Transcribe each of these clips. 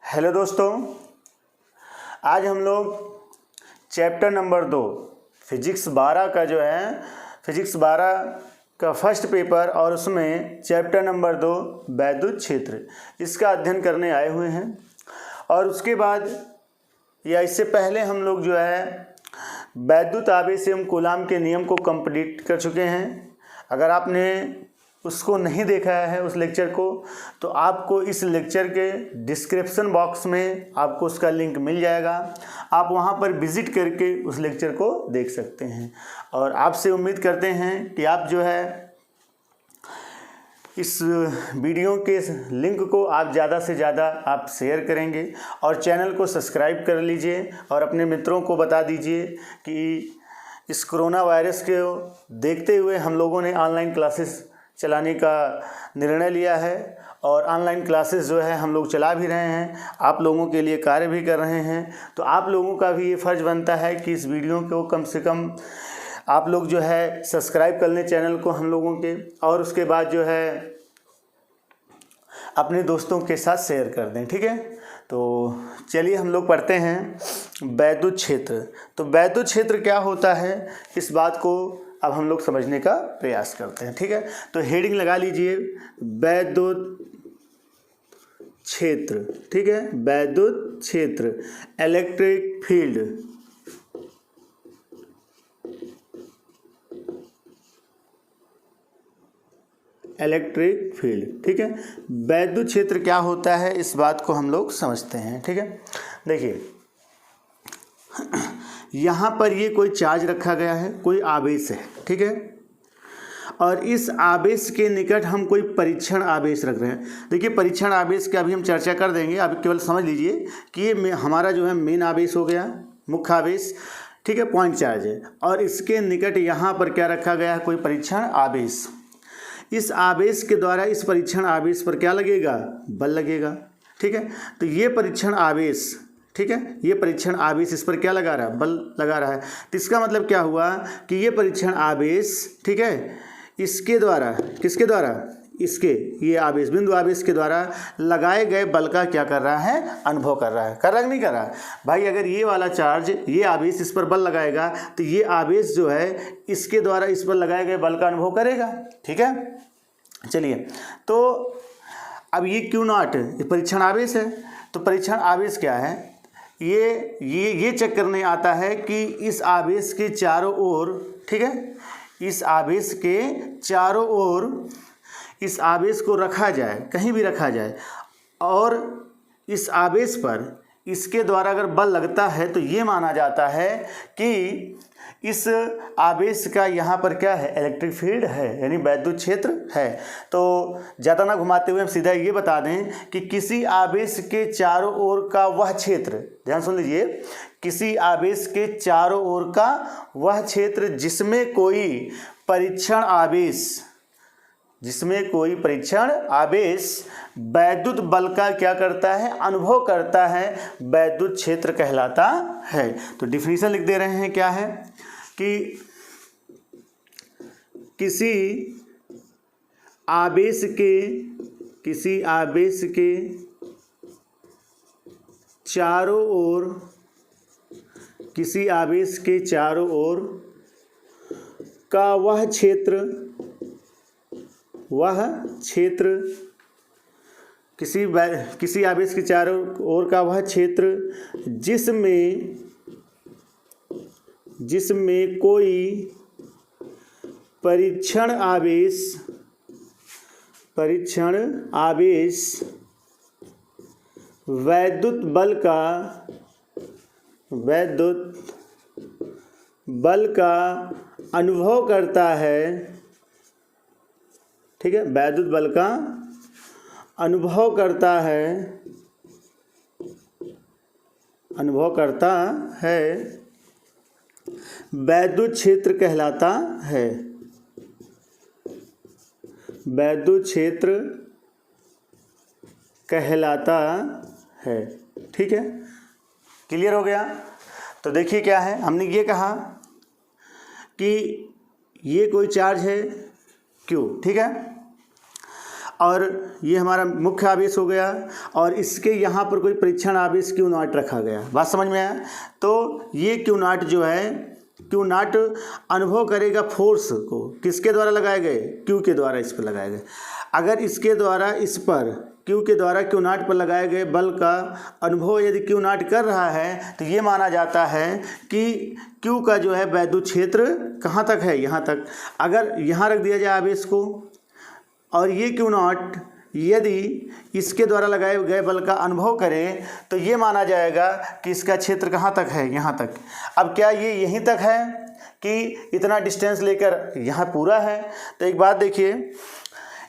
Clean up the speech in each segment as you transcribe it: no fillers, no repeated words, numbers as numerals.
Hello दोस्तों, आज हम लोग चैप्टर नंबर 2 फिजिक्स 12 का जो है फिजिक्स 12 का फर्स्ट पेपर और उसमें चैप्टर नंबर 2 वैद्युत क्षेत्र इसका अध्ययन करने आए हुए हैं। और उसके बाद या इससे पहले हम लोग जो है वैद्युत आवेश एवं कूलाम के नियम को कंप्लीट कर चुके हैं। अगर आपने उसको नहीं देखा है उस लेक्चर को, तो आपको इस लेक्चर के डिस्क्रिप्शन बॉक्स में आपको उसका लिंक मिल जाएगा। आप वहां पर विजिट करके उस लेक्चर को देख सकते हैं। और आपसे उम्मीद करते हैं कि आप जो है इस वीडियो के लिंक को आप ज़्यादा से ज़्यादा आप शेयर करेंगे और चैनल को सब्सक्राइब कर लीजिए और अपने मित्रों को बता दीजिए कि इस कोरोना वायरस को देखते हुए हम लोगों ने ऑनलाइन क्लासेस चलाने का निर्णय लिया है और ऑनलाइन क्लासेस जो है हम लोग चला भी रहे हैं, आप लोगों के लिए कार्य भी कर रहे हैं। तो आप लोगों का भी ये फ़र्ज़ बनता है कि इस वीडियो को कम से कम आप लोग जो है सब्सक्राइब कर लें चैनल को हम लोगों के, और उसके बाद जो है अपने दोस्तों के साथ शेयर कर दें। ठीक है, तो चलिए हम लोग पढ़ते हैं वैद्युत क्षेत्र। तो वैद्युत क्षेत्र क्या होता है, इस बात को अब हम लोग समझने का प्रयास करते हैं। ठीक है, तो हेडिंग लगा लीजिए वैद्युत क्षेत्र। ठीक है, वैद्युत क्षेत्र, इलेक्ट्रिक फील्ड। Electric field. ठीक है, वैद्युत क्षेत्र क्या होता है इस बात को हम लोग समझते हैं। ठीक है, देखिए यहाँ पर ये कोई चार्ज रखा गया है, कोई आवेश है। ठीक है, और इस आवेश के निकट हम कोई परीक्षण आवेश रख रहे हैं। देखिए परीक्षण आवेश का अभी हम चर्चा कर देंगे, अभी केवल समझ लीजिए कि ये हमारा जो है मेन आवेश हो गया, मुख्य आवेश। ठीक है, पॉइंट चार्ज है और इसके निकट यहाँ पर क्या रखा गया है, कोई परीक्षण आवेश। इस आवेश के द्वारा इस परीक्षण आवेश पर क्या लगेगा, बल लगेगा। ठीक है, तो ये परीक्षण आवेश, ठीक है, ये परीक्षण आवेश इस पर क्या लगा रहा है, बल लगा रहा है। तो इसका मतलब क्या हुआ कि ये परीक्षण आवेश, ठीक है, इसके द्वारा, किसके द्वारा, इसके ये आवेश, बिंदु आवेश के द्वारा लगाए गए बल का क्या कर रहा है, अनुभव कर रहा है। कर रहा है कि नहीं कर रहा है भाई? अगर ये वाला चार्ज, ये आवेश इस पर बल लगाएगा तो ये आवेश जो है इसके द्वारा इस पर लगाए गए बल का अनुभव करेगा। ठीक है, चलिए, तो अब ये क्यू नॉट परीक्षण आवेश है। तो परीक्षण आवेश क्या है, ये चेक करने आता है कि इस आवेश के चारों ओर, ठीक है, इस आवेश के चारों ओर इस आवेश को रखा जाए, कहीं भी रखा जाए, और इस आवेश पर इसके द्वारा अगर बल लगता है तो ये माना जाता है कि इस आवेश का यहाँ पर क्या है, इलेक्ट्रिक फील्ड है, यानी वैद्युत क्षेत्र है। तो ज़्यादा ना घुमाते हुए हम सीधा ये बता दें कि किसी आवेश के चारों ओर का वह क्षेत्र, ध्यान सुन लीजिए, किसी आवेश के चारों ओर का वह क्षेत्र जिसमें कोई परीक्षण आवेश वैद्युत बल का क्या करता है, अनुभव करता है, वैद्युत क्षेत्र कहलाता है। तो डिफिनीशन लिख दे रहे हैं, क्या है कि किसी आवेश के चारों ओर, किसी आवेश के चारों ओर का वह क्षेत्र, किसी आवेश के चारों ओर का वह क्षेत्र जिसमें कोई परीक्षण आवेश वैद्युत बल का अनुभव करता है। ठीक है, वैद्युत बल का अनुभव करता है, वैद्युत क्षेत्र कहलाता है। वैद्युत क्षेत्र कहलाता है। ठीक है, क्लियर हो गया? तो देखिए क्या है, हमने ये कहा कि ये कोई चार्ज है Q, ठीक है। और ये हमारा मुख्य आवेश हो गया, और इसके यहाँ पर कोई परीक्षण आवेश क्यू नॉट रखा गया। बात समझ में आया? तो ये क्यू नॉट जो है, क्यू नॉट अनुभव करेगा फोर्स को किसके द्वारा लगाए गए? क्यू के द्वारा इस पर लगाए गए। अगर इसके द्वारा इस पर क्यू के द्वारा क्यू नॉट पर लगाए गए बल का अनुभव यदि क्यू नॉट कर रहा है तो ये माना जाता है कि क्यू का जो है वैद्युत क्षेत्र कहाँ तक है? यहाँ तक। अगर यहाँ रख दिया जाए आवेश को और ये क्यू नॉट यदि इसके द्वारा लगाए गए बल का अनुभव करे तो ये माना जाएगा कि इसका क्षेत्र कहाँ तक है? यहाँ तक। अब क्या ये यहीं तक है कि इतना डिस्टेंस लेकर यहाँ पूरा है? तो एक बात देखिए,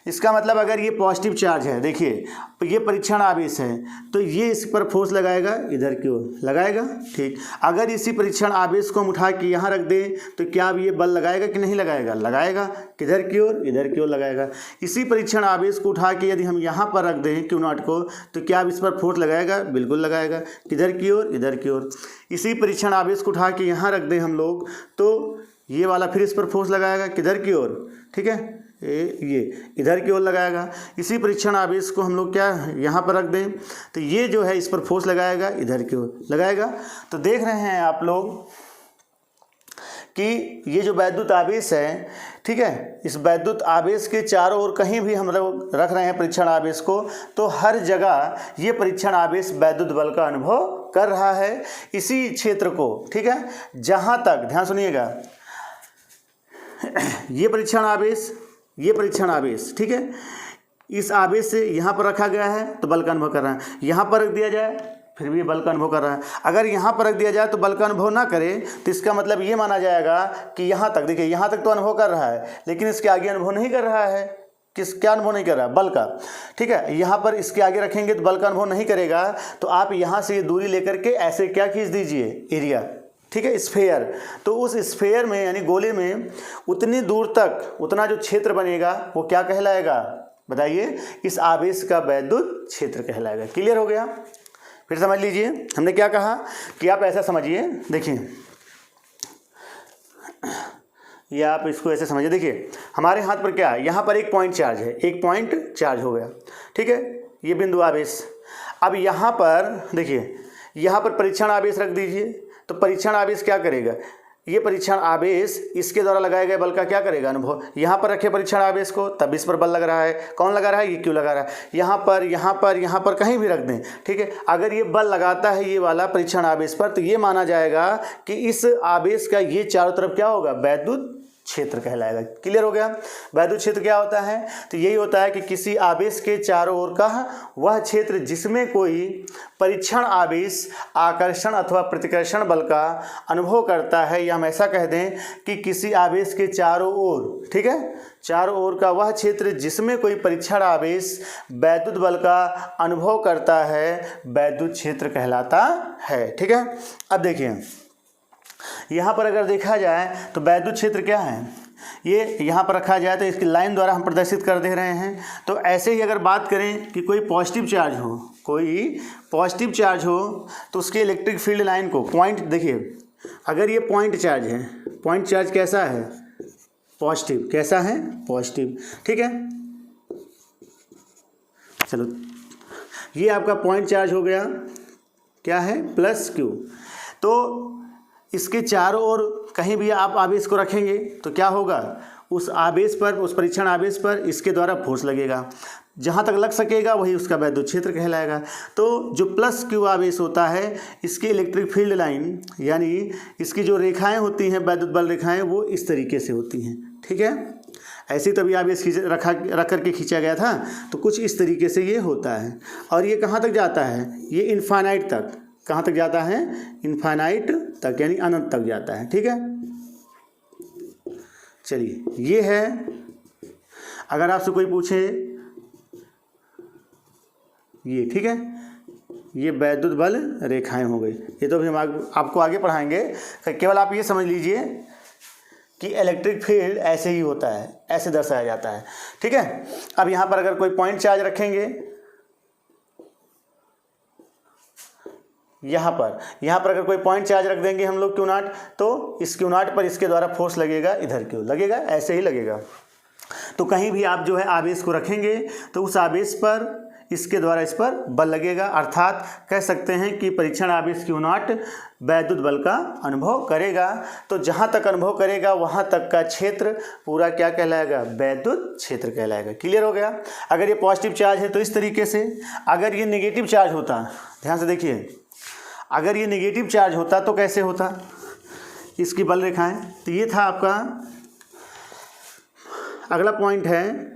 इसका मतलब अगर ये पॉजिटिव चार्ज है, देखिए ये परीक्षण आवेश है, तो ये इस पर फोर्स लगाएगा, इधर की ओर लगाएगा। ठीक, अगर इसी परीक्षण आवेश को हम उठा के यहाँ रख दें तो क्या अब ये बल लगाएगा कि नहीं लगाएगा? लगाएगा। किधर की ओर? इधर की ओर लगाएगा। इसी परीक्षण आवेश को उठा के यदि हम यहाँ पर रख दें क्यू नॉट को तो क्या अब इस पर फोर्स लगाएगा? बिल्कुल लगाएगा। किधर की ओर? इधर की ओर। इसी परीक्षण आवेश को उठा के यहाँ रख दें हम लोग तो ये वाला फिर इस पर फोर्स लगाएगा। किधर की ओर? ठीक है, ये इधर की ओर लगाएगा। इसी परीक्षण आवेश को हम लोग क्या यहाँ पर रख दें तो ये जो है इस पर फोर्स लगाएगा, इधर की ओर लगाएगा। तो देख रहे हैं आप लोग कि ये जो वैद्युत आवेश है, ठीक है, इस वैद्युत आवेश के चारों ओर कहीं भी हम लोग रख रहे हैं परीक्षण आवेश को तो हर जगह ये परीक्षण आवेश वैद्युत बल का अनुभव कर रहा है इसी क्षेत्र को। ठीक है, जहाँ तक, ध्यान सुनिएगा, ये परीक्षण आवेश, ठीक है, इस आवेश से यहाँ पर रखा गया है तो बल का अनुभव कर रहा है। यहाँ पर रख दिया जाए फिर भी बल का अनुभव कर रहा है। अगर यहाँ पर रख दिया जाए तो बल का अनुभव ना करे तो इसका मतलब ये माना जाएगा कि यहाँ तक, देखिए यहाँ तक तो अनुभव कर रहा है लेकिन इसके आगे अनुभव नहीं कर रहा है। क्या अनुभव नहीं कर रहा है? बल का। ठीक है, यहाँ पर इसके आगे रखेंगे तो बल का अनुभव नहीं करेगा। तो आप यहाँ से ये दूरी लेकर के ऐसे क्या खींच दीजिए? एरिया। ठीक है, स्फेयर। तो उस स्फेयर में यानी गोले में उतनी दूर तक उतना जो क्षेत्र बनेगा वो क्या कहलाएगा? बताइए, इस आवेश का वैद्युत क्षेत्र कहलाएगा। क्लियर हो गया? फिर समझ लीजिए हमने क्या कहा कि आप ऐसा समझिए, देखिए ये आप इसको ऐसे समझिए। देखिए हमारे हाथ पर क्या है? यहाँ पर एक पॉइंट चार्ज है, एक पॉइंट चार्ज हो गया। ठीक है, ये बिंदु आवेश। अब यहाँ पर देखिए, यहाँ पर परीक्षण आवेश रख दीजिए तो परीक्षण आवेश क्या करेगा? ये परीक्षण आवेश इसके द्वारा लगाए गए बल का क्या करेगा? अनुभव। यहाँ पर रखे परीक्षण आवेश को तब इस पर बल लग रहा है। कौन लगा रहा है? ये क्यों लगा रहा है? यहाँ पर कहीं भी रख दें। ठीक है, अगर ये बल लगाता है ये वाला परीक्षण आवेश पर तो ये माना जाएगा कि इस आवेश का ये चारों तरफ क्या होगा? वैद्युत क्षेत्र कहलाएगा। क्लियर हो गया? वैद्युत क्षेत्र क्या होता है? तो यही होता है कि किसी आवेश के चारों ओर का वह क्षेत्र जिसमें कोई परीक्षण आवेश आकर्षण अथवा प्रतिकर्षण बल का अनुभव करता है, या हम ऐसा कह दें कि किसी आवेश के चारों ओर, ठीक है, चारों ओर का वह क्षेत्र जिसमें कोई परीक्षण आवेश वैद्युत बल का अनुभव करता है वैद्युत क्षेत्र कहलाता है। ठीक है, अब देखिए यहाँ पर अगर देखा जाए तो वैद्युत क्षेत्र क्या है? ये यहाँ पर रखा जाए तो इसकी लाइन द्वारा हम प्रदर्शित कर दे रहे हैं। तो ऐसे ही अगर बात करें कि कोई पॉजिटिव चार्ज हो तो उसके इलेक्ट्रिक फील्ड लाइन को पॉइंट, देखिए अगर ये पॉइंट चार्ज है, पॉइंट चार्ज कैसा है? पॉजिटिव। कैसा है? पॉजिटिव। ठीक है, चलो ये आपका पॉइंट चार्ज हो गया, क्या है? Plus Q. तो इसके चारों ओर कहीं भी आप आवेश को रखेंगे तो क्या होगा? उस आवेश पर, उस परीक्षण आवेश पर इसके द्वारा फोर्स लगेगा। जहाँ तक लग सकेगा वही उसका वैद्युत क्षेत्र कहलाएगा। तो जो प्लस क्यू आवेश होता है इसकी इलेक्ट्रिक फील्ड लाइन यानी इसकी जो रेखाएं होती हैं, वैद्युत बल रेखाएं, वो इस तरीके से होती हैं। ठीक है, ऐसी तभी आवेश रख करके खींचा गया था तो कुछ इस तरीके से ये होता है। और ये कहाँ तक जाता है? ये इनफाइनाइट तक। कहाँ तक जाता है? इनफाइनाइट तक, यानी अनंत तक जाता है। ठीक है, चलिए ये है। अगर आपसे कोई पूछे ये, ठीक है, ये वैद्युत बल रेखाएं हो गई। ये तो अभी हम आपको आगे पढ़ाएंगे। केवल आप ये समझ लीजिए कि इलेक्ट्रिक फील्ड ऐसे ही होता है, ऐसे दर्शाया जाता है। ठीक है, अब यहाँ पर अगर कोई पॉइंट चार्ज रखेंगे, यहाँ पर अगर कोई पॉइंट चार्ज रख देंगे हम लोग क्यू नॉट, तो इस क्यू नॉट पर इसके द्वारा फोर्स लगेगा, इधर क्यों लगेगा? ऐसे ही लगेगा। तो कहीं भी आप जो है आवेश को रखेंगे तो उस आवेश पर इसके द्वारा इस पर बल लगेगा, अर्थात कह सकते हैं कि परीक्षण आवेश Q0 वैद्युत बल का अनुभव करेगा। तो जहाँ तक अनुभव करेगा वहाँ तक का क्षेत्र पूरा क्या कहलाएगा, वैद्युत क्षेत्र कहलाएगा। क्लियर हो गया। अगर ये पॉजिटिव चार्ज है तो इस तरीके से, अगर ये नेगेटिव चार्ज होता, ध्यान से देखिए, अगर ये नेगेटिव चार्ज होता तो कैसे होता, इसकी बल रेखाएं। तो ये था आपका अगला पॉइंट है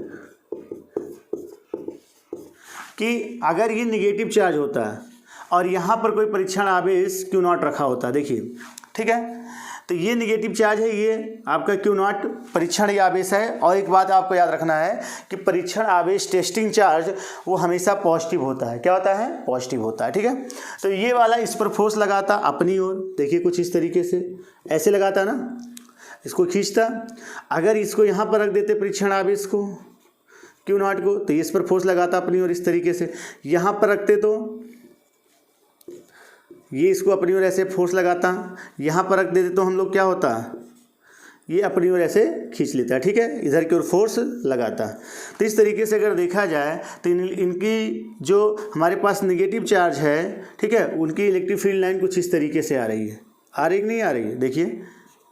कि अगर ये निगेटिव चार्ज होता है और यहाँ पर कोई परीक्षण आवेश Q0 रखा होता, देखिए, ठीक है, तो ये निगेटिव चार्ज है, ये आपका Q0 परीक्षण आवेश है। और एक बात आपको याद रखना है कि परीक्षण आवेश टेस्टिंग चार्ज वो हमेशा पॉजिटिव होता है। क्या होता है, पॉजिटिव होता है, ठीक है। तो ये वाला इस पर फोर्स लगाता अपनी ओर, देखिए कुछ इस तरीके से ऐसे लगाता ना, इसको खींचता। अगर इसको यहाँ पर रख देते परीक्षण आवेश को Q0 को, तो इस पर फोर्स लगाता अपनी ओर इस तरीके से। यहाँ पर रखते तो ये इसको अपनी ओर ऐसे फोर्स लगाता, यहाँ पर रख देते तो हम लोग क्या होता, ये अपनी ओर ऐसे खींच लेता है, ठीक है, इधर की ओर फोर्स लगाता। तो इस तरीके से अगर देखा जाए तो इनकी जो हमारे पास नेगेटिव चार्ज है, ठीक है, उनकी इलेक्ट्रिक फील्ड लाइन कुछ इस तरीके से आ रही है, आ रही कि नहीं आ रही है, देखिए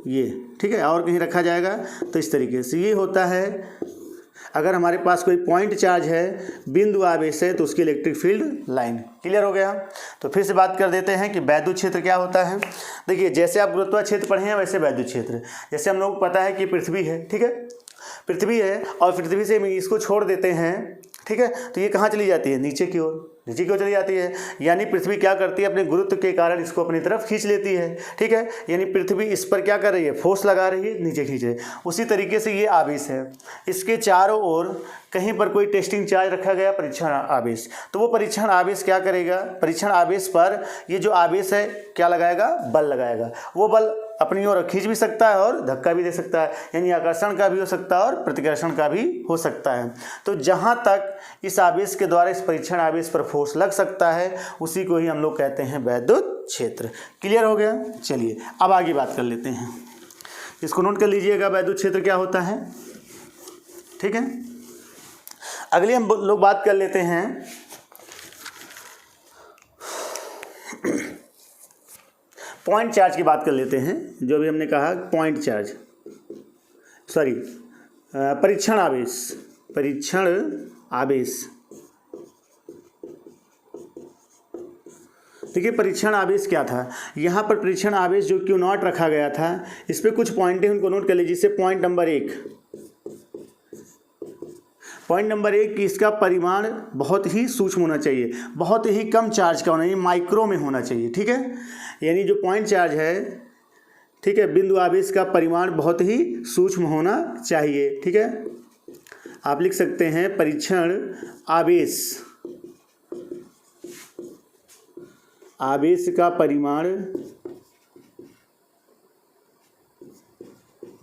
ये, ठीक है। और कहीं रखा जाएगा तो इस तरीके से ये होता है। अगर हमारे पास कोई पॉइंट चार्ज है, बिंदु आवेश है, तो उसकी इलेक्ट्रिक फील्ड लाइन। क्लियर हो गया। तो फिर से बात कर देते हैं कि वैद्युत क्षेत्र क्या होता है। देखिए, जैसे आप गुरुत्वाकर्षण क्षेत्र पढ़े हैं वैसे वैद्युत क्षेत्र, जैसे हम लोग को पता है कि पृथ्वी है, ठीक है, पृथ्वी है और पृथ्वी से इसको छोड़ देते हैं, ठीक है, तो ये कहाँ चली जाती है, नीचे की ओर, नीचे की ओर चली जाती है। यानी पृथ्वी क्या करती है, अपने गुरुत्व के कारण इसको अपनी तरफ खींच लेती है, ठीक है। यानी पृथ्वी इस पर क्या कर रही है, फोर्स लगा रही है, नीचे खींच रही है। उसी तरीके से ये आवेश है, इसके चारों ओर कहीं पर कोई टेस्टिंग चार्ज रखा गया, परीक्षण आवेश, तो वो परीक्षण आवेश क्या करेगा, परीक्षण आवेश पर ये जो आवेश है क्या लगाएगा, बल लगाएगा। वो बल अपनी ओर खींच भी सकता है और धक्का भी दे सकता है, यानी आकर्षण का भी हो सकता है और प्रतिकर्षण का भी हो सकता है। तो जहाँ तक इस आवेश के द्वारा इस परीक्षण आवेश पर फोर्स लग सकता है उसी को ही हम लोग कहते हैं वैद्युत क्षेत्र। क्लियर हो गया। चलिए अब आगे बात कर लेते हैं, इसको नोट कर लीजिएगा वैद्युत क्षेत्र क्या होता है, ठीक है। अगली हम लोग बात कर लेते हैं पॉइंट चार्ज की बात कर लेते हैं। जो भी हमने कहा पॉइंट चार्ज, सॉरी परीक्षण आवेश, परीक्षण आवेश, देखिए परीक्षण आवेश क्या था, यहाँ पर परीक्षण आवेश जो Q0 रखा गया था, इस पर कुछ पॉइंट है, उनको नोट कर लीजिए। जैसे पॉइंट नंबर 1, पॉइंट नंबर 1 कि इसका परिमाण बहुत ही सूक्ष्म होना चाहिए, बहुत ही कम चार्ज का होना चाहिए, माइक्रो में होना चाहिए, ठीक है। यानी जो पॉइंट चार्ज है, ठीक है, बिंदु आवेश का परिमाण बहुत ही सूक्ष्म होना चाहिए, ठीक है। आप लिख सकते हैं परीक्षण आवेश, आवेश का परिमाण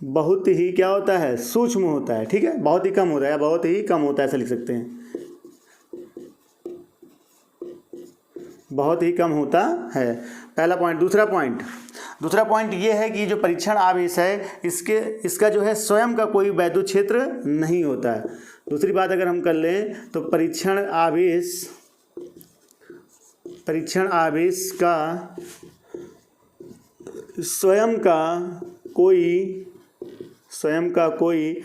बहुत ही क्या होता है, सूक्ष्म होता है, ठीक है, बहुत ही कम होता है या बहुत ही कम होता है, ऐसा लिख सकते हैं, बहुत ही कम होता है, पहला पॉइंट। दूसरा पॉइंट ये है कि जो परीक्षण आवेश है इसका जो है स्वयं का कोई वैद्युत क्षेत्र नहीं होता है। दूसरी बात अगर हम कर लें तो परीक्षण आवेश का स्वयं का कोई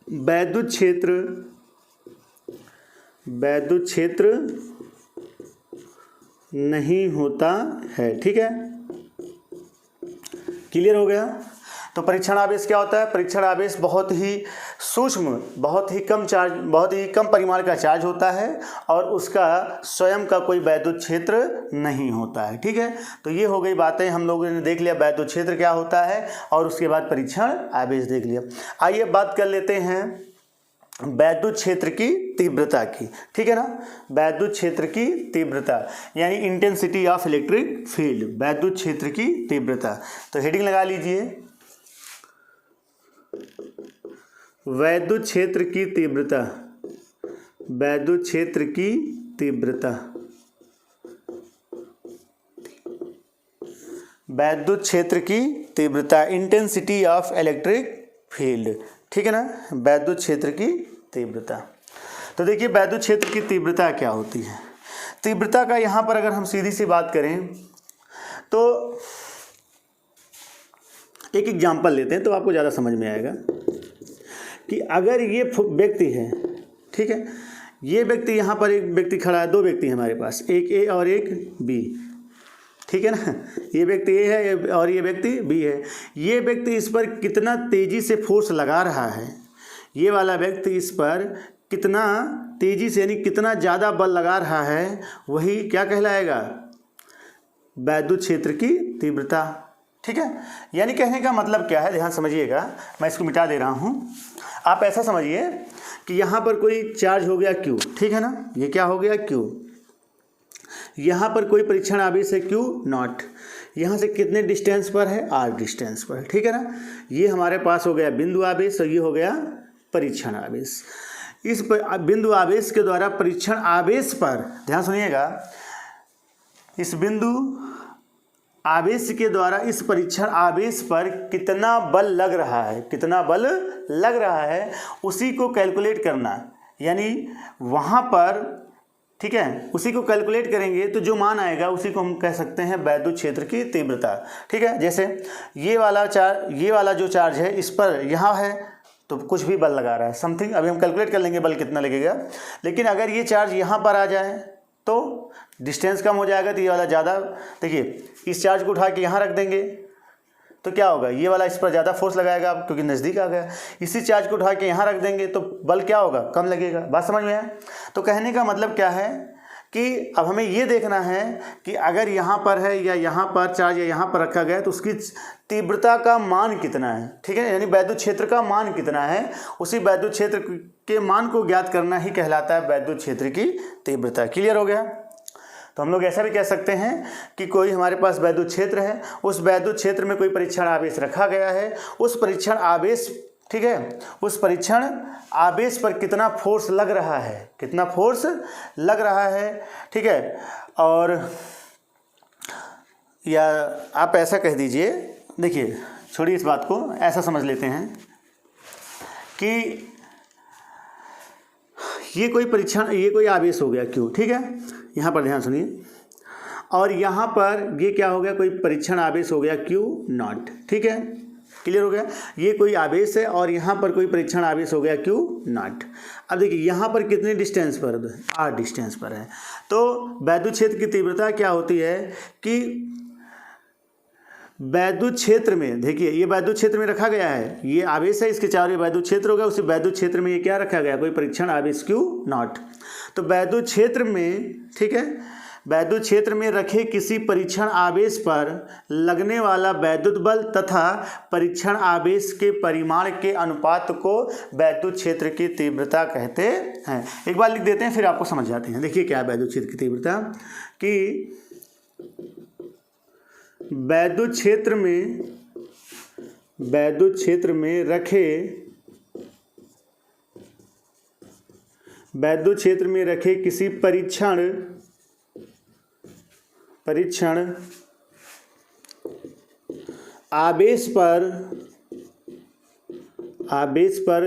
वैद्युत क्षेत्र नहीं होता है, ठीक है। क्लियर हो गया। तो परीक्षण आवेश क्या होता है, परीक्षण आवेश बहुत ही सूक्ष्म, बहुत ही कम परिमाण का चार्ज होता है और उसका स्वयं का कोई वैद्युत क्षेत्र नहीं होता है, ठीक है। तो ये हो गई बातें, हम लोगों ने देख लिया वैद्युत क्षेत्र क्या होता है और उसके बाद परीक्षण आवेश देख लिया। आइए बात कर लेते हैं वैद्युत क्षेत्र की तीव्रता की, ठीक है ना। वैद्युत क्षेत्र की तीव्रता यानी इंटेंसिटी ऑफ इलेक्ट्रिक फील्ड, वैद्युत क्षेत्र की तीव्रता। तो हेडिंग लगा लीजिए, वैद्युत क्षेत्र की तीव्रता, वैद्युत क्षेत्र की तीव्रता, वैद्युत क्षेत्र की तीव्रता, इंटेंसिटी ऑफ इलेक्ट्रिक फील्ड, ठीक है ना, वैद्युत क्षेत्र की तीव्रता। तो देखिए वैद्युत क्षेत्र की तीव्रता क्या होती है। तीव्रता का यहाँ पर अगर हम सीधी सी बात करें तो एक एग्जाम्पल लेते हैं तो आपको ज़्यादा समझ में आएगा कि अगर ये व्यक्ति है, ठीक है, ये व्यक्ति यहाँ पर एक व्यक्ति खड़ा है, दो व्यक्ति हैं हमारे पास, एक ए और एक बी, ठीक है ना, ये व्यक्ति ए है और ये व्यक्ति बी है। ये व्यक्ति इस पर कितना तेज़ी से फोर्स लगा रहा है, ये वाला व्यक्ति इस पर कितना तेज़ी से यानी कितना ज़्यादा बल लगा रहा है, वही क्या कहलाएगा, वैद्युत क्षेत्र की तीव्रता। ठीक है, यानी कहने का मतलब क्या है, ध्यान समझिएगा, मैं इसको मिटा दे रहा हूँ। आप ऐसा समझिए कि यहाँ पर कोई चार्ज हो गया Q, ठीक है ना, ये क्या हो गया Q। यहाँ पर कोई परीक्षण आवेश है Q नॉट, यहाँ से कितने डिस्टेंस पर है, R डिस्टेंस पर, ठीक है ना। ये हमारे पास हो गया बिंदु आवेश और ये हो गया परीक्षण आवेश। इस बिंदु आवेश के द्वारा परीक्षण आवेश पर, ध्यान सुनिएगा, इस बिंदु आवेश के द्वारा इस परीक्षण आवेश पर कितना बल लग रहा है, कितना बल लग रहा है, उसी को कैलकुलेट करना, यानी वहाँ पर, ठीक है, उसी को कैलकुलेट करेंगे तो जो मान आएगा उसी को हम कह सकते हैं वैद्युत क्षेत्र की तीव्रता। ठीक है, जैसे ये वाला जो चार्ज है इस पर यहाँ है तो कुछ भी बल लगा रहा है, समथिंग, अभी हम कैलकुलेट कर लेंगे बल कितना लगेगा। लेकिन अगर ये चार्ज यहाँ पर आ जाए तो डिस्टेंस कम हो जाएगा, तो ये वाला ज़्यादा, देखिए इस चार्ज को उठा के यहाँ रख देंगे तो क्या होगा, ये वाला इस पर ज़्यादा फोर्स लगाएगा क्योंकि नज़दीक आ गया। इसी चार्ज को उठा के यहाँ रख देंगे तो बल क्या होगा, कम लगेगा। बात समझ में है। तो कहने का मतलब क्या है कि अब हमें ये देखना है कि अगर यहाँ पर है या यहाँ पर चार्ज या यहाँ पर रखा गया तो उसकी तीव्रता का मान कितना है, ठीक है, यानी वैद्युत क्षेत्र का मान कितना है, उसी वैद्युत क्षेत्र के मान को ज्ञात करना ही कहलाता है वैद्युत क्षेत्र की तीव्रता। क्लियर हो गया। तो हम लोग ऐसा भी कह सकते हैं कि कोई हमारे पास वैद्युत क्षेत्र है, उस वैद्युत क्षेत्र में कोई परीक्षण आवेश रखा गया है, उस परीक्षण आवेश, ठीक है, उस परीक्षण आवेश पर कितना फोर्स लग रहा है, कितना फोर्स लग रहा है, ठीक है। और या आप ऐसा कह दीजिए, देखिए छोड़िए इस बात को, ऐसा समझ लेते हैं कि ये कोई आवेश हो गया Q, ठीक है, यहाँ पर ध्यान सुनिए, और यहाँ पर ये क्या हो गया, कोई परीक्षण आवेश हो गया Q नॉट, ठीक है, क्लियर हो गया। ये कोई आवेश है और यहाँ पर कोई परीक्षण आवेश हो गया Q नॉट। अब देखिए यहाँ पर कितने डिस्टेंस पर, R डिस्टेंस पर है। तो वैद्युत क्षेत्र की तीव्रता क्या होती है कि वैद्युत क्षेत्र में, देखिए ये वैद्युत क्षेत्र में रखा गया है, ये आवेश है, इसके चारों वैद्युत क्षेत्र होगा, उसी वैद्युत क्षेत्र में ये क्या रखा गया, कोई परीक्षण आवेश Q नॉट। तो वैद्युत क्षेत्र में, ठीक है, वैद्युत क्षेत्र में रखे किसी परीक्षण आवेश पर लगने वाला वैद्युत बल तथा परीक्षण आवेश के परिमाण के अनुपात को वैद्युत क्षेत्र की तीव्रता कहते हैं। एक बार लिख देते हैं फिर आपको समझ जाते हैं। देखिए क्या है वैद्युत क्षेत्र की तीव्रता, कि वैद्युत क्षेत्र में रखे किसी परीक्षण आवेश पर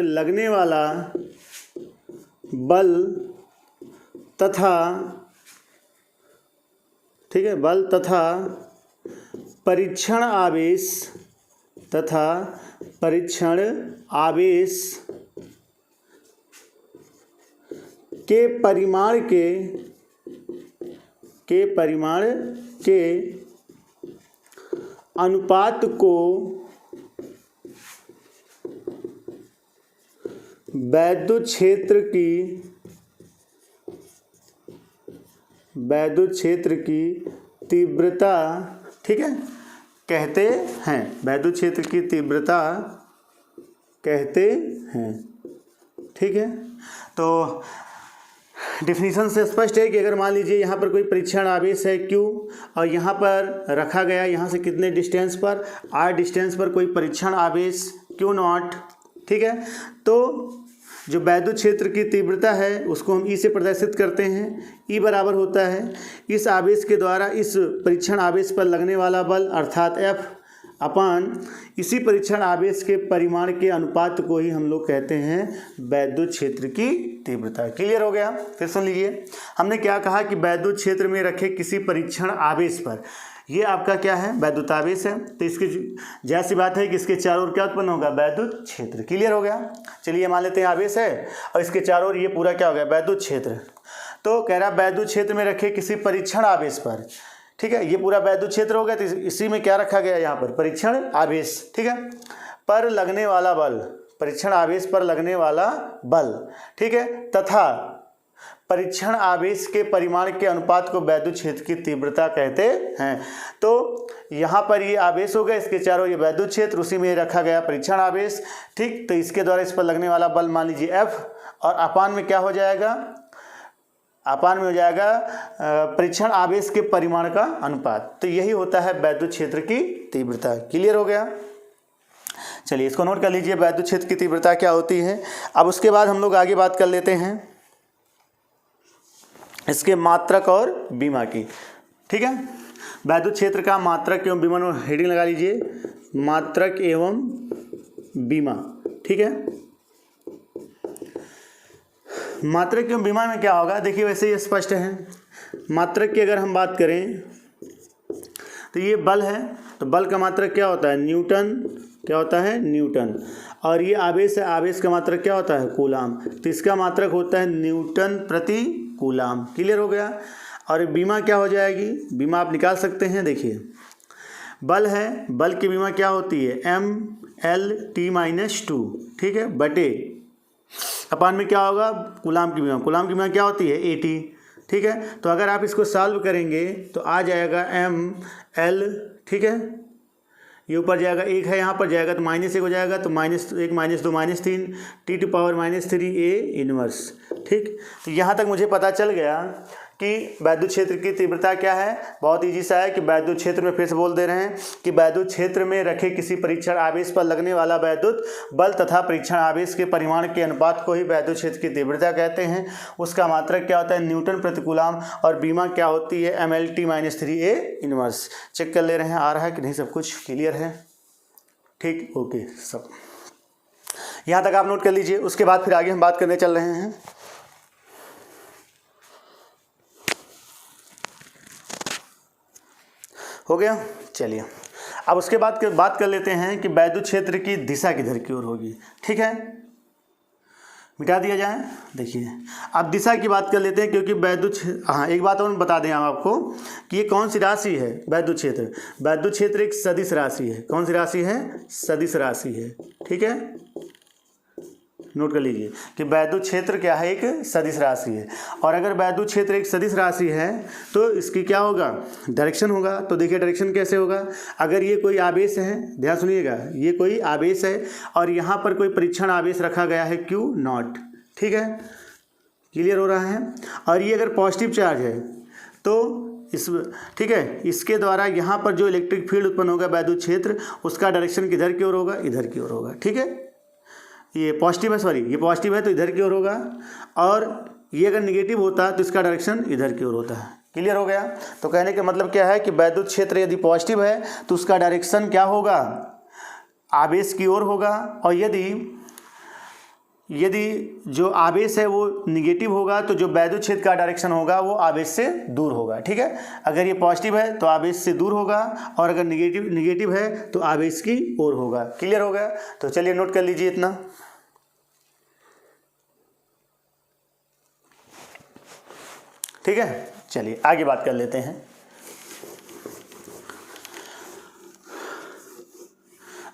लगने वाला बल तथा, ठीक है, बल तथा परीक्षण आवेश के परिमाण के अनुपात को वैद्युत क्षेत्र की तीव्रता, ठीक है, कहते हैं, वैद्युत क्षेत्र की तीव्रता कहते हैं। ठीक है, तो डिफिनीशन से स्पष्ट है कि अगर मान लीजिए यहाँ पर कोई परीक्षण आवेश है Q और यहाँ पर रखा गया, यहाँ से कितने डिस्टेंस पर, R डिस्टेंस पर कोई परीक्षण आवेश Q नॉट, ठीक है, तो जो वैद्युत क्षेत्र की तीव्रता है उसको हम E से प्रदर्शित करते हैं। E बराबर होता है इस आवेश के द्वारा इस परीक्षण आवेश पर लगने वाला बल अर्थात F अपान इसी परीक्षण आवेश के परिमाण के अनुपात को ही हम लोग कहते हैं वैद्युत क्षेत्र की तीव्रता। क्लियर हो गया? फिर सुन लीजिए, हमने क्या कहा कि वैद्युत क्षेत्र में रखे किसी परीक्षण आवेश पर, ये आपका क्या है? वैद्युत आवेश है। तो इसकी जैसी बात है कि इसके चारों ओर क्या उत्पन्न होगा? वैद्युत क्षेत्र। क्लियर हो गया? चलिए मान लेते हैं आवेश है और इसके चारों ओर ये पूरा क्या हो गया? वैद्युत क्षेत्र। तो कह रहा वैद्युत क्षेत्र में रखे किसी परीक्षण आवेश पर, ठीक है, ये पूरा वैद्युत क्षेत्र हो गया। तो इसी में क्या रखा गया? यहाँ पर परीक्षण आवेश, ठीक है, पर लगने वाला बल, परीक्षण आवेश पर लगने वाला बल, ठीक है, तथा परीक्षण आवेश के परिमाण के अनुपात को वैद्युत क्षेत्र की तीव्रता कहते हैं। तो यहाँ पर ये आवेश हो गया, इसके चारों ये वैद्युत क्षेत्र, उसी में रखा गया परीक्षण आवेश, ठीक। तो इसके द्वारा इस पर लगने वाला बल मान लीजिए F, और अपान में क्या हो जाएगा? अपान में हो जाएगा परीक्षण आवेश के परिमाण का अनुपात। तो यही होता है वैद्युत क्षेत्र की तीव्रता। क्लियर हो गया? चलिए इसको नोट कर लीजिए, वैद्युत क्षेत्र की तीव्रता क्या होती है। अब उसके बाद हम लोग आगे बात कर लेते हैं इसके मात्रक और बीमा की, ठीक है। वैद्युत क्षेत्र का मात्रक एवं बीमा, हेडिंग लगा लीजिए, मात्रक एवं बीमा, ठीक है। मात्रक एवं बीमा में क्या होगा? देखिए वैसे ही स्पष्ट है। मात्रक की अगर हम बात करें तो ये बल है, तो बल का मात्रक क्या होता है? न्यूटन। क्या होता है? न्यूटन। और ये आवेश है, आवेश का मात्रक क्या होता है? कूलाम। तो इसका मात्रक होता है न्यूटन प्रति कूलाम। क्लियर हो गया? और बीमा क्या हो जाएगी? बीमा आप निकाल सकते हैं। देखिए बल है, बल की बीमा क्या होती है? ML_T-2, ठीक है, बटे अपान में क्या होगा? कूलाम की बीमा। कूलाम की बीमा क्या होती है? AT, ठीक है। तो अगर आप इसको सॉल्व करेंगे तो आ जाएगा ML, ठीक है, ये ऊपर जाएगा, एक है यहाँ पर जाएगा तो -1 हो जाएगा, तो -1 -2 -3 T⁻³ A इनवर्स, ठीक। तो यहाँ तक मुझे पता चल गया कि वैद्युत क्षेत्र की तीव्रता क्या है। बहुत ईजी सा है कि वैद्युत क्षेत्र में, फिर से बोल दे रहे हैं कि वैद्युत क्षेत्र में रखे किसी परीक्षण आवेश पर लगने वाला वैद्युत बल तथा परीक्षण आवेश के परिमाण के अनुपात को ही वैद्युत क्षेत्र की तीव्रता कहते हैं। उसका मात्रक क्या होता है? न्यूटन प्रति कूलाम। और बीमा क्या होती है? ML_T-3 A inverse. चेक कर ले रहे हैं आ रहा है कि नहीं, सब कुछ क्लियर है? ठीक, ओके, सब यहाँ तक आप नोट कर लीजिए। उसके बाद फिर आगे हम बात करने चल रहे हैं। हो गया? चलिए अब उसके बाद बात कर लेते हैं कि वैद्युत क्षेत्र की दिशा किधर की ओर होगी, ठीक है। मिटा दिया जाए। देखिए अब दिशा की बात कर लेते हैं, क्योंकि वैद्युत, हाँ एक बात और बता दें हम आपको कि ये कौन सी राशि है? वैद्युत क्षेत्र। वैद्युत क्षेत्र एक सदिश राशि है। कौन सी राशि है? सदिश राशि है, ठीक है। नोट कर लीजिए कि वैद्युत क्षेत्र क्या है? एक सदिश राशि है। और अगर वैद्युत क्षेत्र एक सदिश राशि है तो इसकी क्या होगा? डायरेक्शन होगा। तो देखिए डायरेक्शन कैसे होगा? अगर ये कोई आवेश है, ध्यान सुनिएगा, ये कोई आवेश है और यहाँ पर कोई परीक्षण आवेश रखा गया है Q0, ठीक है, क्लियर हो रहा है। और ये अगर पॉजिटिव चार्ज है तो इस, ठीक है, इसके द्वारा यहाँ पर जो इलेक्ट्रिक फील्ड उत्पन्न होगा वैद्युत क्षेत्र, उसका डायरेक्शन किधर की ओर होगा? इधर की ओर होगा, ठीक है। ये पॉजिटिव है, सॉरी ये पॉजिटिव है तो इधर की ओर होगा, और ये अगर निगेटिव होता तो इसका डायरेक्शन इधर की ओर होता है। क्लियर हो गया? तो कहने का मतलब क्या है कि वैद्युत क्षेत्र यदि पॉजिटिव है तो उसका डायरेक्शन क्या होगा? आवेश की ओर होगा। और यदि जो आवेश है वो निगेटिव होगा तो जो वैद्युत क्षेत्र का डायरेक्शन होगा वो आवेश से दूर होगा, ठीक है। अगर ये पॉजिटिव है तो आवेश से दूर होगा, और अगर निगेटिव है तो आवेश की ओर होगा। क्लियर हो गया? तो चलिए नोट कर लीजिए इतना। ठीक है, चलिए आगे बात कर लेते हैं।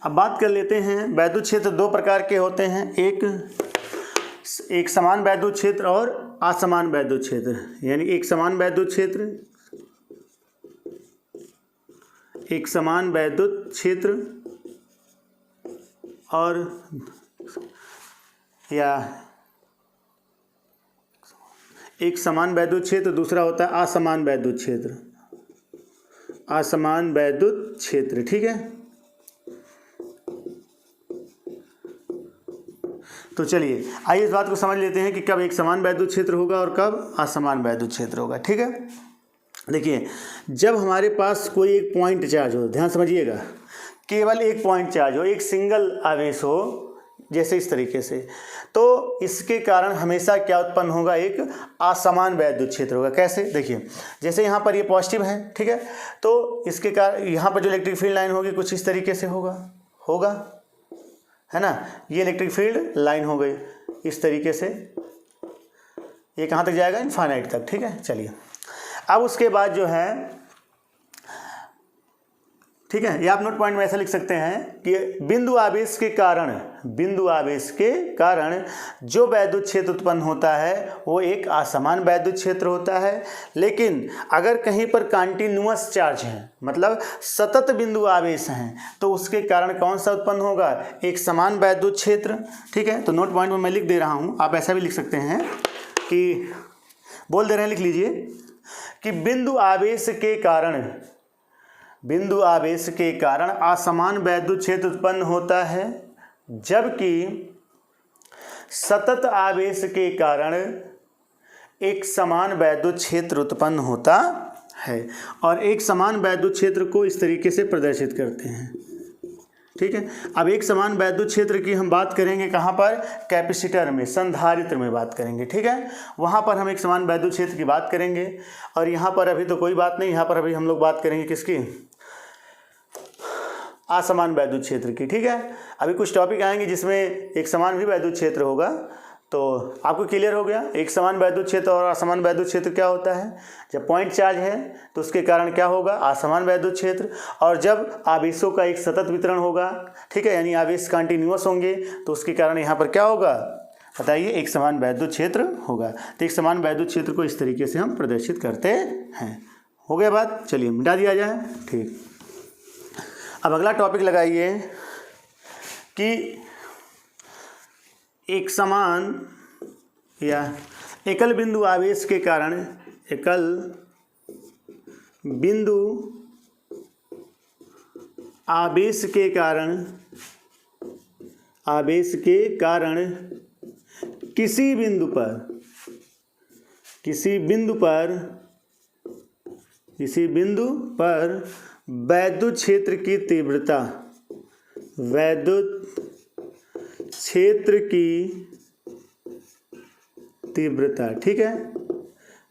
अब बात कर लेते हैं, वैद्युत क्षेत्र दो प्रकार के होते हैं, एक समान वैद्युत क्षेत्र और असमान वैद्युत क्षेत्र। यानी एक समान वैद्युत क्षेत्र, एक समान वैद्युत क्षेत्र और या एक समान वैद्युत क्षेत्र, दूसरा होता है असमान वैद्युत क्षेत्र, असमान वैद्युत क्षेत्र, ठीक है। तो चलिए आइए इस बात को समझ लेते हैं कि कब एक समान वैद्युत क्षेत्र होगा और कब असमान वैद्युत क्षेत्र होगा, ठीक है। देखिए जब हमारे पास कोई एक पॉइंट चार्ज हो, ध्यान समझिएगा केवल एक पॉइंट चार्ज हो, एक सिंगल आवेश हो, जैसे इस तरीके से, तो इसके कारण हमेशा क्या उत्पन्न होगा, एक असमान वैद्युत क्षेत्र होगा। कैसे, देखिए जैसे यहाँ पर ये पॉजिटिव है, ठीक है, तो इसके कारण यहाँ पर जो इलेक्ट्रिक फील्ड लाइन होगी कुछ इस तरीके से होगा है ना, ये इलेक्ट्रिक फील्ड लाइन हो गई इस तरीके से, ये कहाँ तक जाएगा, इनफाइनाइट तक, ठीक है। चलिए अब उसके बाद जो है, ठीक है, ये आप नोट पॉइंट में ऐसा लिख सकते हैं कि बिंदु आवेश के कारण जो वैद्युत क्षेत्र उत्पन्न होता है वो एक असमान वैद्युत क्षेत्र होता है। लेकिन अगर कहीं पर कंटिन्यूअस चार्ज है, मतलब सतत बिंदु आवेश हैं, तो उसके कारण कौन सा उत्पन्न होगा, एक समान वैद्युत क्षेत्र, ठीक है। तो नोट पॉइंट में मैं लिख दे रहा हूँ, आप ऐसा भी लिख सकते हैं कि बोल दे रहे हैं, लिख लीजिए कि बिंदु आवेश के कारण असमान वैद्युत क्षेत्र उत्पन्न होता है, जबकि सतत आवेश के कारण एक समान वैद्युत क्षेत्र उत्पन्न होता है। और एक समान वैद्युत क्षेत्र को इस तरीके से प्रदर्शित करते हैं, ठीक है। अब एक समान वैद्युत क्षेत्र की हम बात करेंगे कहाँ पर, कैपेसिटर में, संधारित्र में बात करेंगे, ठीक है। वहाँ पर हम एक समान वैद्युत क्षेत्र की बात करेंगे। और यहाँ पर अभी तो कोई बात नहीं, यहाँ पर अभी हम लोग बात करेंगे किसकी, असमान वैद्युत क्षेत्र की, ठीक है। अभी कुछ टॉपिक आएंगे जिसमें एक समान भी वैद्युत क्षेत्र होगा, तो आपको क्लियर हो गया एक समान वैद्युत क्षेत्र और असमान वैद्युत क्षेत्र क्या होता है। जब पॉइंट चार्ज है तो उसके कारण क्या होगा, असमान वैद्युत क्षेत्र, और जब आवेशों का एक सतत वितरण होगा, ठीक है, यानी आवेश कंटिन्यूअस होंगे, तो उसके कारण यहाँ पर क्या होगा, बताइए, एक समान वैद्युत क्षेत्र होगा। तो एक समान वैद्युत क्षेत्र को इस तरीके से हम प्रदर्शित करते हैं। हो गया बात, चलिए मिटा दिया जाए, ठीक। अब अगला टॉपिक लगाइए कि एक समान या एकल बिंदु आवेश के कारण, एकल बिंदु आवेश के कारण किसी बिंदु पर वैद्युत क्षेत्र की तीव्रता, ठीक है,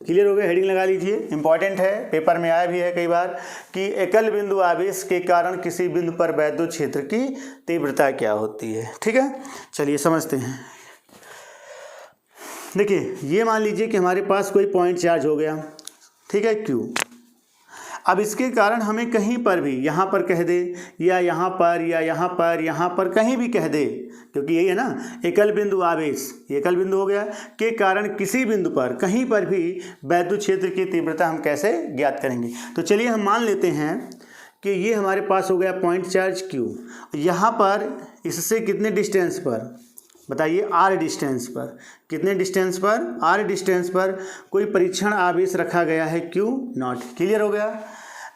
क्लियर हो गया। हेडिंग लगा लीजिए, इंपॉर्टेंट है, पेपर में आया भी है कई बार कि एकल बिंदु आवेश के कारण किसी बिंदु पर वैद्युत क्षेत्र की तीव्रता क्या होती है, ठीक है। चलिए समझते हैं। देखिए ये मान लीजिए कि हमारे पास कोई पॉइंट चार्ज हो गया, ठीक है, Q। अब इसके कारण हमें कहीं पर भी, यहाँ पर कह दे या यहाँ पर या यहाँ पर कहीं भी कह दे, क्योंकि यही है ना एकल बिंदु आवेश, एकल बिंदु हो गया, के कारण किसी बिंदु पर कहीं पर भी वैद्युत क्षेत्र की तीव्रता हम कैसे ज्ञात करेंगे। तो चलिए हम मान लेते हैं कि ये हमारे पास हो गया पॉइंट चार्ज Q, यहाँ पर इससे कितने डिस्टेंस पर, बताइए, R डिस्टेंस पर, कितने डिस्टेंस पर, R डिस्टेंस पर कोई परीक्षण आवेश रखा गया है Q0। क्लियर हो गया।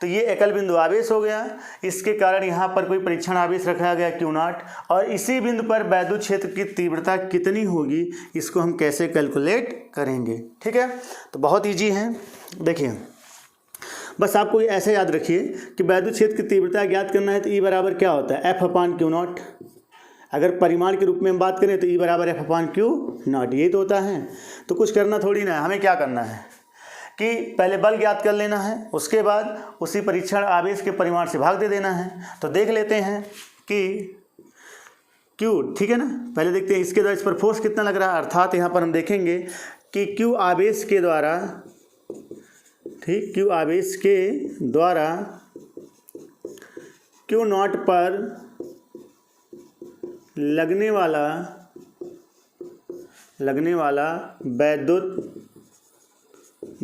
तो ये एकल बिंदु आवेश हो गया, इसके कारण यहाँ पर कोई परीक्षण आवेश रखा गया Q0, और इसी बिंदु पर वैद्युत क्षेत्र की तीव्रता कितनी होगी, इसको हम कैसे कैलकुलेट करेंगे, ठीक है। तो बहुत ईजी है, देखिए बस आपको ऐसे याद रखिए कि वैद्युत क्षेत्र की तीव्रता ज्ञात करना है तो E बराबर क्या होता है, F/Q0। अगर परिमाण के रूप में हम बात करें तो E बराबर F/Q0, यही तो होता है। तो कुछ करना थोड़ी ना है, हमें क्या करना है कि पहले बल ज्ञात कर लेना है, उसके बाद उसी परीक्षण आवेश के परिमाण से भाग दे देना है। तो देख लेते हैं कि Q, ठीक है ना, पहले देखते हैं इसके द्वारा इस पर फोर्स कितना लग रहा है, अर्थात यहाँ पर हम देखेंगे कि Q आवेश के द्वारा, ठीक, Q आवेश के द्वारा Q0 पर लगने वाला वैद्युत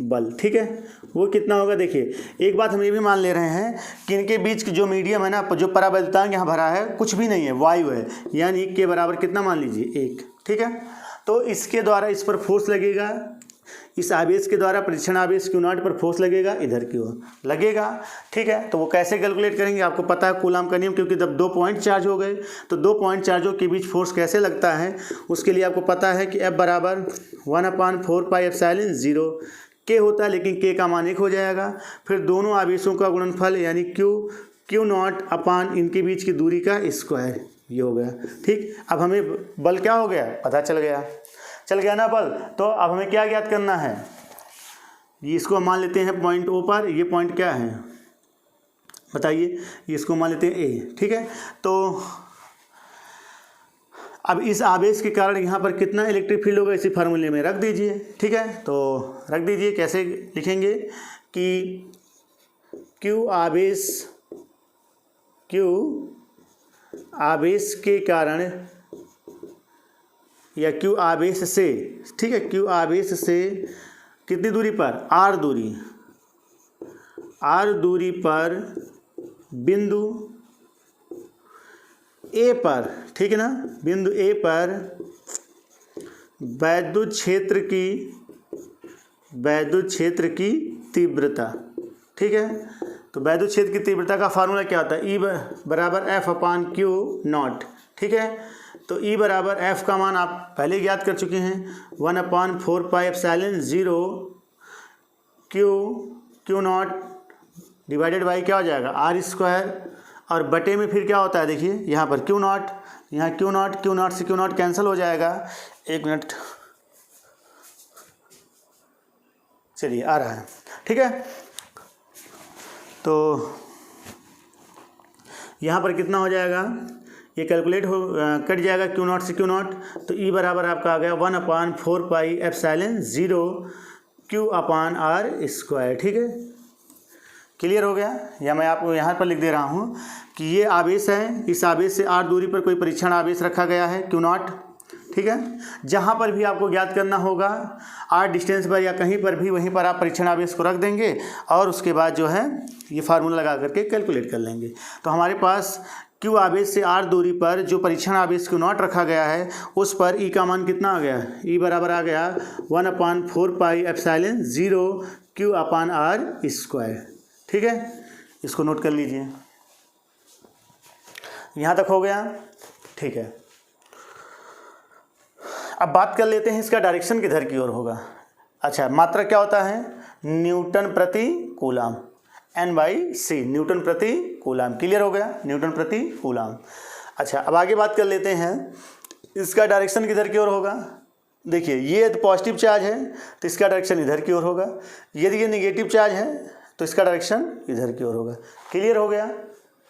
बल, ठीक है, वो कितना होगा। देखिए एक बात हम ये भी मान ले रहे हैं कि इनके बीच की जो मीडियम है ना, जो परावैद्युतांक यहाँ भरा है, कुछ भी नहीं है, वायु है, यानी के बराबर कितना मान लीजिए 1, ठीक है। तो इसके द्वारा इस पर फोर्स लगेगा, इस आवेश के द्वारा परीक्षण आवेश Q0 पर फोर्स लगेगा, इधर की ओर लगेगा, ठीक है। तो वो कैसे कैलकुलेट करेंगे, आपको पता है कूलाम का नियम, क्योंकि जब 2 पॉइंट चार्ज हो गए तो 2 पॉइंट चार्जों के बीच फोर्स कैसे लगता है, उसके लिए आपको पता है कि F बराबर 1/4πε0 K होता है, लेकिन K का मान 1 हो जाएगा। फिर दोनों आवेशों का गुणनफल यानी Q क्यू नॉट अपान इनके बीच की दूरी का स्क्वायर, ये हो गया। ठीक, अब हमें बल क्या हो गया, पता चल गया ना बल। तो अब हमें क्या ज्ञात करना है, ये इसको मान लेते हैं पॉइंट ओ पर, ये पॉइंट क्या है बताइए, इसको मान लेते हैं ए। ठीक है, तो अब इस आवेश के कारण यहाँ पर कितना इलेक्ट्रिक फील्ड होगा इसी फार्मूले में रख दीजिए। ठीक है, तो रख दीजिए, कैसे लिखेंगे कि क्यू आवेश के कारण या क्यू आवेश से, ठीक है, क्यू आवेश से कितनी दूरी पर, आर दूरी पर बिंदु ए पर, ठीक है ना, बिंदु ए पर वैद्युत क्षेत्र की तीव्रता। ठीक है, तो वैद्युत क्षेत्र की तीव्रता का फार्मूला क्या होता है, ई बराबर एफ अपान क्यू नॉट। ठीक है, तो ई बराबर एफ का मान आप पहले ज्ञात कर चुके हैं, 1/4 pi epsilon 0 Q not divided by क्या हो जाएगा, आर स्क्वायर, और बटे में फिर क्या होता है देखिए, यहाँ पर क्यू नॉट, यहाँ क्यू नॉट से क्यू नॉट कैंसिल हो जाएगा। एक मिनट, चलिए आ रहा है। ठीक है, तो यहाँ पर कितना हो जाएगा, ये कैलकुलेट कट जाएगा क्यू नॉट से क्यू नॉट, तो ई बराबर आपका आ गया 1/4 pi epsilon 0 Q upon R square. ठीक है, क्लियर हो गया, या मैं आपको यहाँ पर लिख दे रहा हूँ कि ये आवेश है, इस आवेश से आर दूरी पर कोई परीक्षण आवेश रखा गया है क्यू नॉट। ठीक है, जहाँ पर भी आपको ज्ञात करना होगा आर डिस्टेंस पर या कहीं पर भी, वहीं पर आप परीक्षण आवेश को रख देंगे और उसके बाद जो है ये फार्मूला लगा करके कैलकुलेट कर लेंगे। तो हमारे पास क्यू आवेश से आर दूरी पर जो परीक्षण आवेश क्यू नॉट रखा गया है उस पर ई का मान कितना आ गया, ई बराबर आ गया 1/4 pi epsilon 0 Q upon R square. ठीक है, इसको नोट कर लीजिए, यहाँ तक हो गया। ठीक है, अब बात कर लेते हैं इसका डायरेक्शन किधर की ओर होगा। अच्छा, मात्रा क्या होता है, न्यूटन प्रति कूलाम, N/C, न्यूटन प्रति कूलाम। क्लियर हो गया, न्यूटन प्रति कूलाम। अच्छा, अब आगे बात कर लेते हैं इसका डायरेक्शन किधर की ओर होगा। देखिए, ये पॉजिटिव चार्ज है तो इसका डायरेक्शन इधर की ओर होगा, यदि ये निगेटिव चार्ज है तो इसका डायरेक्शन इधर की ओर होगा। क्लियर हो गया।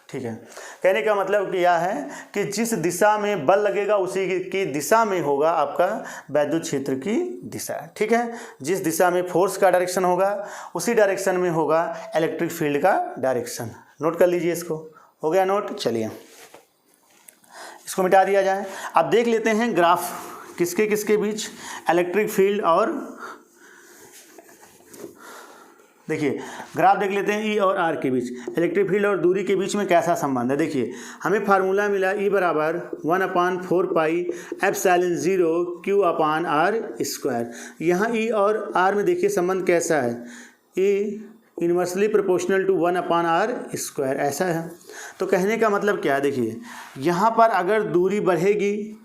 ठीक है, कहने का मतलब यह है कि जिस दिशा में बल लगेगा उसी की दिशा में होगा आपका वैद्युत क्षेत्र की दिशा। ठीक है, जिस दिशा में फोर्स का डायरेक्शन होगा उसी डायरेक्शन में होगा इलेक्ट्रिक फील्ड का डायरेक्शन। नोट कर लीजिए, इसको हो गया नोट। चलिए इसको मिटा दिया जाए। अब देख लेते हैं ग्राफ किसके किसके बीच, इलेक्ट्रिक फील्ड और, देखिए ग्राफ देख लेते हैं ई और आर के बीच, इलेक्ट्रिक फील्ड और दूरी के बीच में कैसा संबंध है। देखिए हमें फार्मूला मिला ई बराबर 1/4 pi epsilon 0 Q upon R square. यहाँ ई और आर में देखिए संबंध कैसा है, E inversely proportional to 1/r square, ऐसा है। तो कहने का मतलब क्या है, देखिए यहाँ पर अगर दूरी बढ़ेगी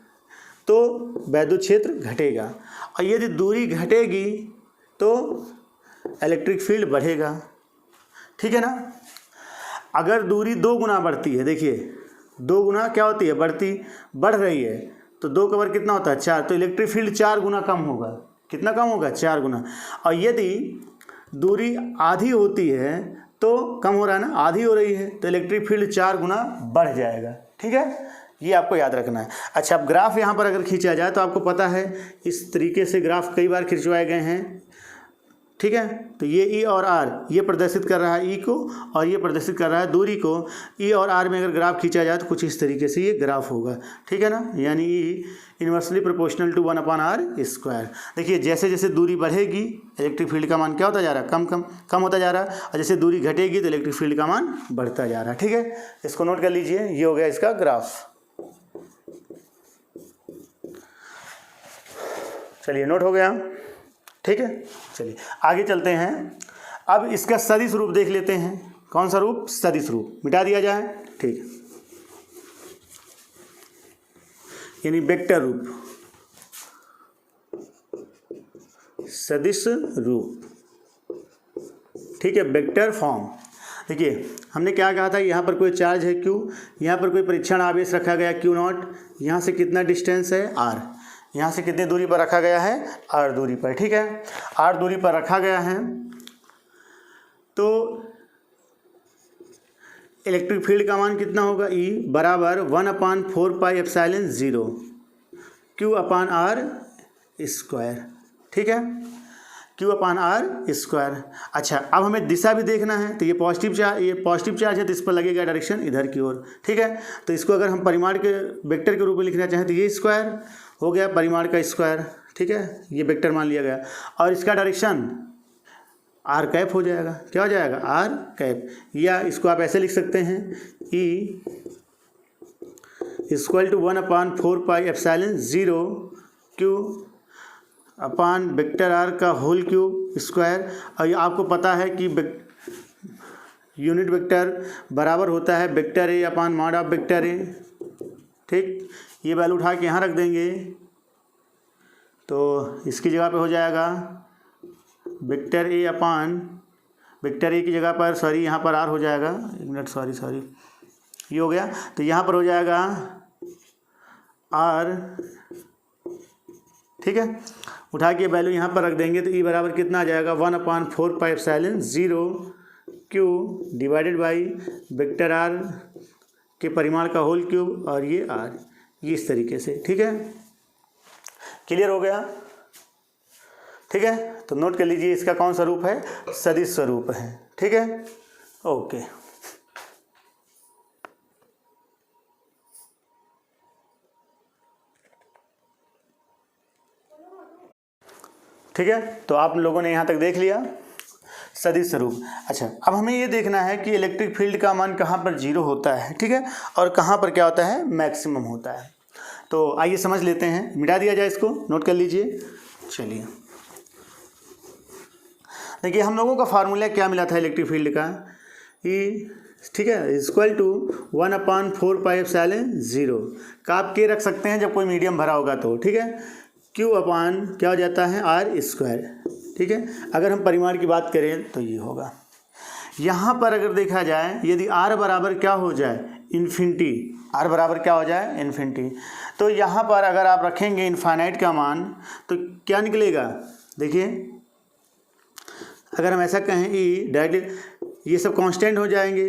तो वैद्युत क्षेत्र घटेगा, और यदि दूरी घटेगी तो इलेक्ट्रिक फील्ड बढ़ेगा। ठीक है ना, अगर दूरी 2 गुना बढ़ती है, देखिए 2 गुना क्या होती है, बढ़ रही है, तो 2 का वर्ग कितना होता है 4, तो इलेक्ट्रिक फील्ड 4 गुना कम होगा। कितना कम होगा, 4 गुना। और यदि दूरी आधी होती है तो कम हो रहा है ना, आधी हो रही है तो इलेक्ट्रिक फील्ड 4 गुना बढ़ जाएगा। ठीक है, ये आपको याद रखना है। अच्छा, अब ग्राफ यहाँ पर अगर खींचा जाए तो आपको पता है इस तरीके से ग्राफ कई बार खिंचवाए गए हैं। ठीक है, तो ये ई और आर ये प्रदर्शित कर रहा है ई को, और ये प्रदर्शित कर रहा है दूरी को। ई और आर में अगर ग्राफ खींचा जाए तो कुछ इस तरीके से ये ग्राफ होगा। ठीक है ना, यानी E inversely proportional to 1/r square. देखिए जैसे जैसे दूरी बढ़ेगी इलेक्ट्रिक फील्ड का मान क्या होता जा रहा है, कम होता जा रहा है, और जैसे दूरी घटेगी तो इलेक्ट्रिक फील्ड का मान बढ़ता जा रहा है। ठीक है, इसको नोट कर लीजिए, ये हो गया इसका ग्राफ। चलिए नोट हो गया। ठीक है, चलिए आगे चलते हैं। अब इसका सदिश रूप देख लेते हैं। कौन सा रूप, सदिश रूप। मिटा दिया जाए। ठीक, यानी वेक्टर रूप, सदिश रूप। ठीक है, वेक्टर फॉर्म। देखिए हमने क्या कहा था, यहाँ पर कोई चार्ज है Q, यहाँ पर कोई परीक्षण आवेश रखा गया Q0, यहाँ से कितना डिस्टेंस है R, यहाँ से कितनी दूरी पर रखा गया है R दूरी पर, ठीक है, R दूरी पर रखा गया है। तो इलेक्ट्रिक फील्ड का मान कितना होगा, E बराबर 1/4πε0 Q/R स्क्वायर, ठीक है, Q/R स्क्वायर। अच्छा अब हमें दिशा भी देखना है, तो ये पॉजिटिव चार्ज है तो इस पर लगेगा डायरेक्शन इधर की ओर, ठीक है। तो इसको अगर हम परिमाण के वेक्टर के रूप में लिखना चाहें तो ये स्क्वायर हो गया परिमाण का स्क्वायर, ठीक है, ये वेक्टर मान लिया गया। और इसका डायरेक्शन आर कैप हो जाएगा, क्या हो जाएगा आर कैप, या इसको आप ऐसे लिख सकते हैं E = 1/4πε0 Q/वेक्टर R का होल क्यूब स्क्वायर। और ये आपको पता है कि यूनिट वेक्टर बराबर होता है vector A/mod of vector A, ठीक। ये वैल्यू उठा के यहाँ रख देंगे तो इसकी जगह पे हो जाएगा वेक्टर A की जगह पर सॉरी यहाँ पर R हो जाएगा, एक मिनट सॉरी ये हो गया, तो यहाँ पर हो जाएगा R, ठीक है। उठा के वैल्यू यहाँ पर रख देंगे तो E बराबर कितना आ जाएगा 1/4πε0 Q divided by vector R के परिमाण का होल क्यूब और ये R, ये इस तरीके से, ठीक है। क्लियर हो गया, ठीक है। तो नोट कर लीजिए इसका कौन सा रूप है, सदिश स्वरूप है, ठीक है, ओके। ठीक है, तो आप लोगों ने यहाँ तक देख लिया सदिश स्वरूप। अच्छा अब हमें ये देखना है कि इलेक्ट्रिक फील्ड का मान कहाँ पर जीरो होता है, ठीक है, और कहाँ पर क्या होता है मैक्सिमम होता है। तो आइए समझ लेते हैं, मिटा दिया जाए इसको, नोट कर लीजिए। चलिए देखिए हम लोगों का फार्मूला क्या मिला था इलेक्ट्रिक फील्ड का, E, ठीक है, = 1/4πε0 का आप के रख सकते हैं जब कोई मीडियम भरा होगा तो, ठीक है, Q/ क्या हो जाता है R स्क्वायर, ठीक है। अगर हम परिमाण की बात करें तो ये होगा। यहाँ पर अगर देखा जाए यदि R बराबर क्या हो जाए इन्फिनिटी, R बराबर क्या हो जाए इन्फिनिटी, तो यहाँ पर अगर आप रखेंगे इनफाइनाइट का मान तो क्या निकलेगा, देखिए अगर हम ऐसा कहें E डायरेक्टली ये सब कांस्टेंट हो जाएंगे,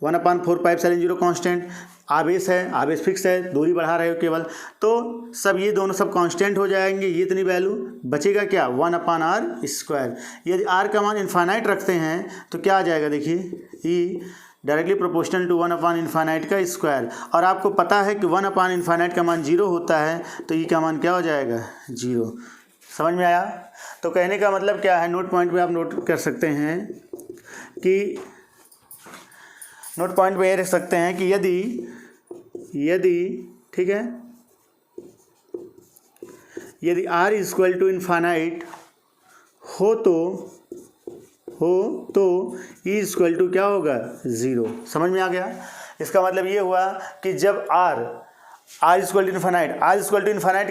1/4πε0 कांस्टेंट, आवेश है, आवेश फिक्स है, दूरी बढ़ा रहे हो केवल, तो सब ये दोनों सब कांस्टेंट हो जाएंगे, ये इतनी वैल्यू बचेगा क्या 1/R स्क्वायर। यदि R का मान इनफाइनाइट रखते हैं तो क्या आ जाएगा, देखिए E डायरेक्टली प्रोपोर्शनल टू 1/∞ का स्क्वायर। और आपको पता है कि 1/∞ का मान 0 होता है तो E का मान क्या हो जाएगा 0। समझ में आया। तो कहने का मतलब क्या है, नोट पॉइंट में आप नोट कर सकते हैं कि नोट पॉइंट पे ये रख सकते हैं कि यदि ठीक है, यदि R = इनफाइनाइट हो तो E = क्या होगा 0। समझ में आ गया। इसका मतलब ये हुआ कि जब R = इनफाइनाइट,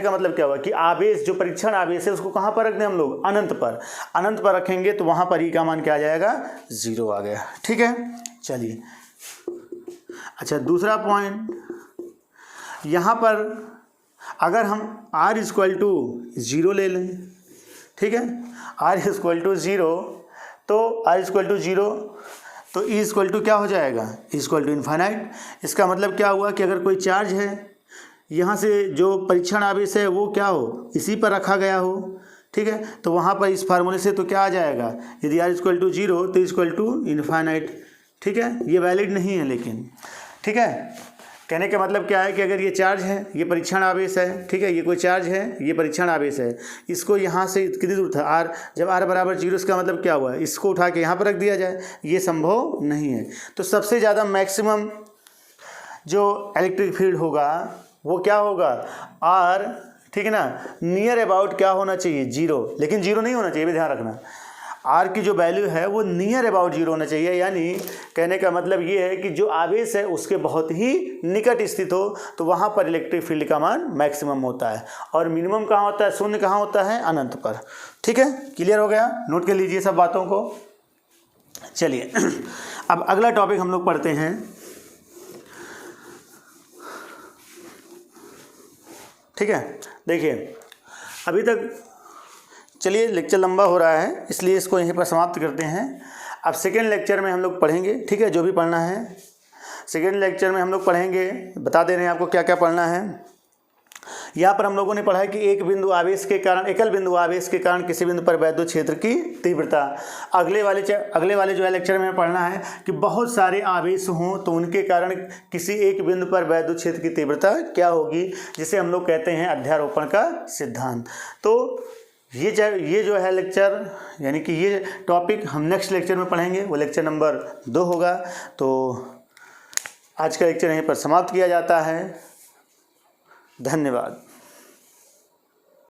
का मतलब क्या हुआ कि आवेश जो परीक्षण आवेश है उसको कहाँ पर रख दें हम लोग, अनंत पर रखेंगे तो वहाँ पर E का मान क्या आ जाएगा 0 आ गया, ठीक है। चलिए अच्छा दूसरा पॉइंट, यहाँ पर अगर हम R = 0 ले लें, ठीक है, R = 0 तो R = 0 तो E = क्या हो जाएगा, E = इनफाइनाइट। इसका मतलब क्या हुआ कि अगर कोई चार्ज है यहाँ से जो परीक्षण आवेश है वो क्या हो, इसी पर रखा गया हो, ठीक है, तो वहाँ पर इस फार्मूले से तो क्या आ जाएगा, यदि R = 0 तो = इनफाइनाइट, ठीक है। ये वैलिड नहीं है लेकिन, ठीक है। कहने का मतलब क्या है कि अगर ये चार्ज है, ये परीक्षण आवेश है, ठीक है, ये कोई चार्ज है, ये परीक्षण आवेश है, इसको यहाँ से कितनी दूर था R, जब R = 0 इसका मतलब क्या हुआ, इसको उठा के यहाँ पर रख दिया जाए, ये संभव नहीं है। तो सबसे ज़्यादा मैक्सिमम जो इलेक्ट्रिक फील्ड होगा वो क्या होगा R, ठीक है ना, नियर अबाउट क्या होना चाहिए 0, लेकिन 0 नहीं होना चाहिए, भी ध्यान रखना। R की जो वैल्यू है वो नियर अबाउट 0 होना चाहिए, यानी कहने का मतलब ये है कि जो आवेश है उसके बहुत ही निकट स्थित हो तो वहाँ पर इलेक्ट्रिक फील्ड का मान मैक्सिमम होता है, और मिनिमम कहाँ होता है, शून्य कहाँ होता है, अनंत पर, ठीक है। क्लियर हो गया, नोट कर लीजिए सब बातों को। चलिए अब अगला टॉपिक हम लोग पढ़ते हैं। ठीक है, देखिए अभी तक चलिए लेक्चर लंबा हो रहा है इसलिए इसको यहीं पर समाप्त करते हैं। अब सेकेंड लेक्चर में हम लोग पढ़ेंगे, ठीक है, जो भी पढ़ना है सेकेंड लेक्चर में हम लोग पढ़ेंगे, बता दे रहे हैं आपको क्या क्या पढ़ना है। यहाँ पर हम लोगों ने पढ़ा है कि एक बिंदु आवेश के कारण, एकल बिंदु आवेश के कारण किसी बिंदु पर वैद्युत क्षेत्र की तीव्रता। अगले वाले जो है लेक्चर में पढ़ना है कि बहुत सारे आवेश हों तो उनके कारण किसी एक बिंदु पर वैद्युत क्षेत्र की तीव्रता क्या होगी, जिसे हम लोग कहते हैं अध्यारोपण का सिद्धांत। तो ये जो है लेक्चर, यानी कि ये टॉपिक हम नेक्स्ट लेक्चर में पढ़ेंगे, वो लेक्चर नंबर 2 होगा। तो आज का लेक्चर यहीं पर समाप्त किया जाता है। धन्यवाद।